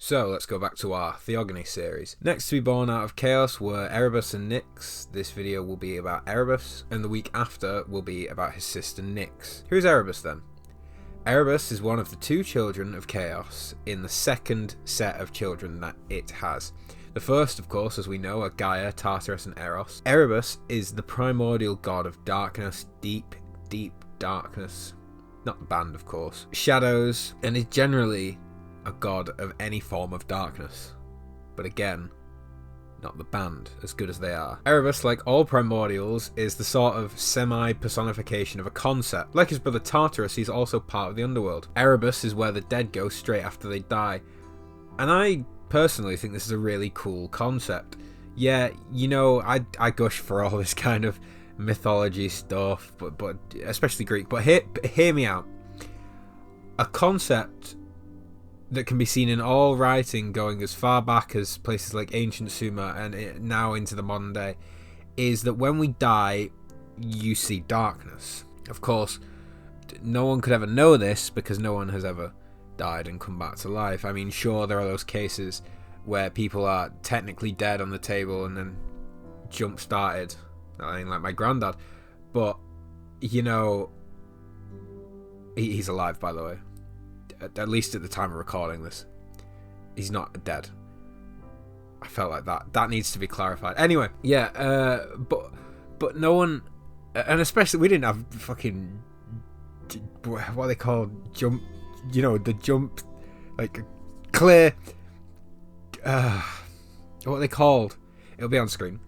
So let's go back to our Theogony series. Next to be born out of chaos were Erebus and Nyx. This video will be about Erebus, and the week after will be about his sister Nyx. Who's Erebus then? Erebus is one of the two children of chaos in the second set of children that it has. The first, of course, as we know, are Gaia, Tartarus and Eros. Erebus is the primordial god of darkness, deep, deep darkness. Not the band, of course. Shadows, and is generally a god of any form of darkness. But again, not the band, as good as they are. Erebus, like all primordials, is the sort of semi-personification of a concept. Like his brother Tartarus, he's also part of the underworld. Erebus is where the dead go straight after they die. And I personally think this is a really cool concept. Yeah, you know, I gush for all this kind of mythology stuff, but especially Greek. But hear me out. A concept that can be seen in all writing going as far back as places like ancient Sumer and now into the modern day is that when we die, you see darkness. Of course, no one could ever know this because no one has ever died and come back to life. I mean, sure, there are those cases where people are technically dead on the table and then jump started. I mean, like my granddad. But, you know, he's alive, by the way. At least at the time of recording this. He's not dead. I felt like that needs to be clarified. Anyway, yeah, but no one, and especially we didn't have fucking, what are they called, jump, you know, the jump, like clear, what are they called? It'll be on screen.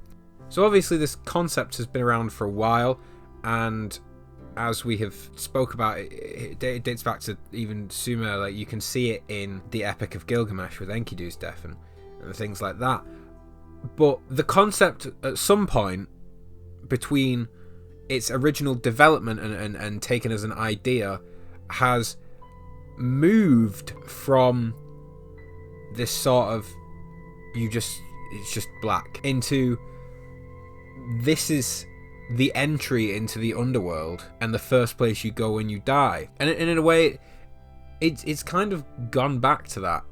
So obviously this concept has been around for a while, and as we have spoke about, it dates back to even Sumer. Like, you can see it in the Epic of Gilgamesh with Enkidu's death and things like that. But the concept at some point between its original development and taken as an idea has moved from this sort of it's just black into this is the entry into the underworld and the first place you go when you die. And in a way, it's kind of gone back to that.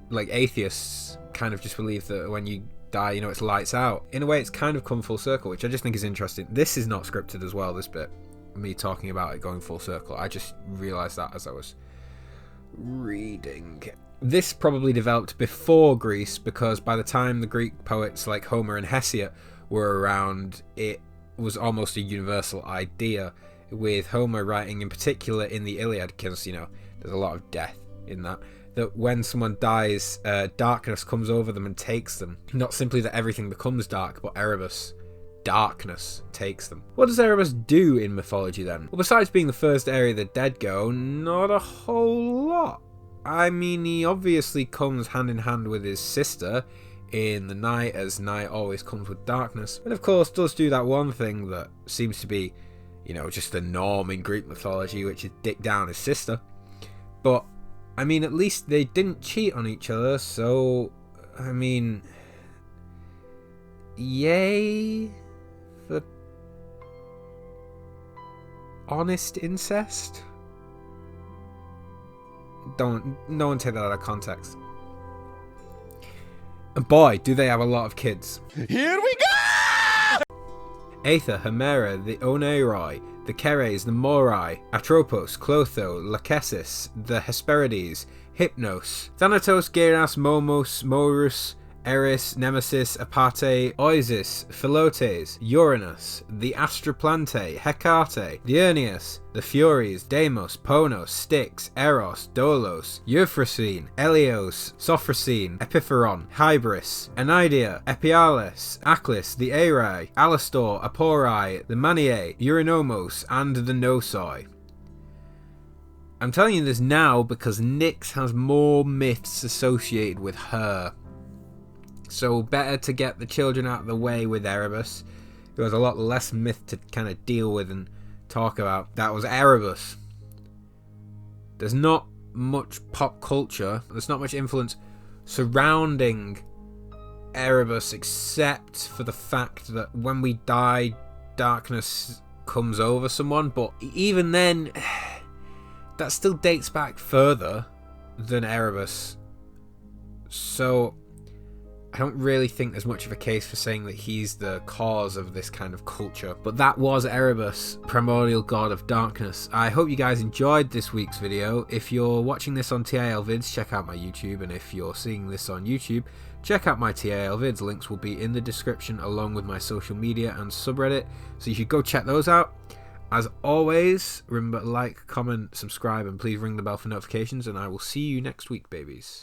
Like, atheists kind of just believe that when you die, you know, it's lights out. In a way, it's kind of come full circle, which I just think is interesting. This is not scripted as well, this bit. Me talking about it going full circle. I just realised that as I was reading. This probably developed before Greece, because by the time the Greek poets like Homer and Hesiod were around, it was almost a universal idea, with Homer writing in particular in the Iliad, because, you know, there's a lot of death in that when someone dies, darkness comes over them and takes them. Not simply that everything becomes dark, but Erebus, darkness, takes them. What does Erebus do in mythology then? Well, besides being the first area the dead go, not a whole lot. I mean, he obviously comes hand in hand with his sister in the night, as night always comes with darkness, and of course does do that one thing that seems to be, you know, just the norm in Greek mythology, which is dick down his sister. But I mean, at least they didn't cheat on each other, so I mean, yay for honest incest. No one take that out of context. And boy, do they have a lot of kids. Here we go! Aether, Hemera, the Oneiroi, the Keres, the Morai, Atropos, Clotho, Lachesis, the Hesperides, Hypnos, Thanatos, Geras, Momos, Morus, Eris, Nemesis, Apate, Oisis, Philotes, Uranus, the Astroplante, Hecate, Dionysus, the Furies, Deimos, Ponos, Styx, Eros, Dolos, Euphrosyne, Elios, Sophrosyne, Epipharon, Hybris, Enidia, Epiales, Aklis, the Arai, Alastor, Aporai, the Maniae, Urinomos, and the Nosoi. I'm telling you this now because Nyx has more myths associated with her. So better to get the children out of the way with Erebus, who has a lot less myth to kind of deal with and talk about. That was Erebus. There's not much pop culture, there's not much influence surrounding Erebus except for the fact that when we die, darkness comes over someone. But even then, that still dates back further than Erebus So I don't really think there's much of a case for saying that he's the cause of this kind of culture. But that was Erebus, primordial god of darkness. I hope you guys enjoyed this week's video. If you're watching this on TIL vids, check out my YouTube, and if you're seeing this on YouTube, check out my TIL vids. Links will be in the description along with my social media and subreddit, so you should go check those out. As always, remember to like, comment, subscribe, and please ring the bell for notifications, and I will see you next week, babies.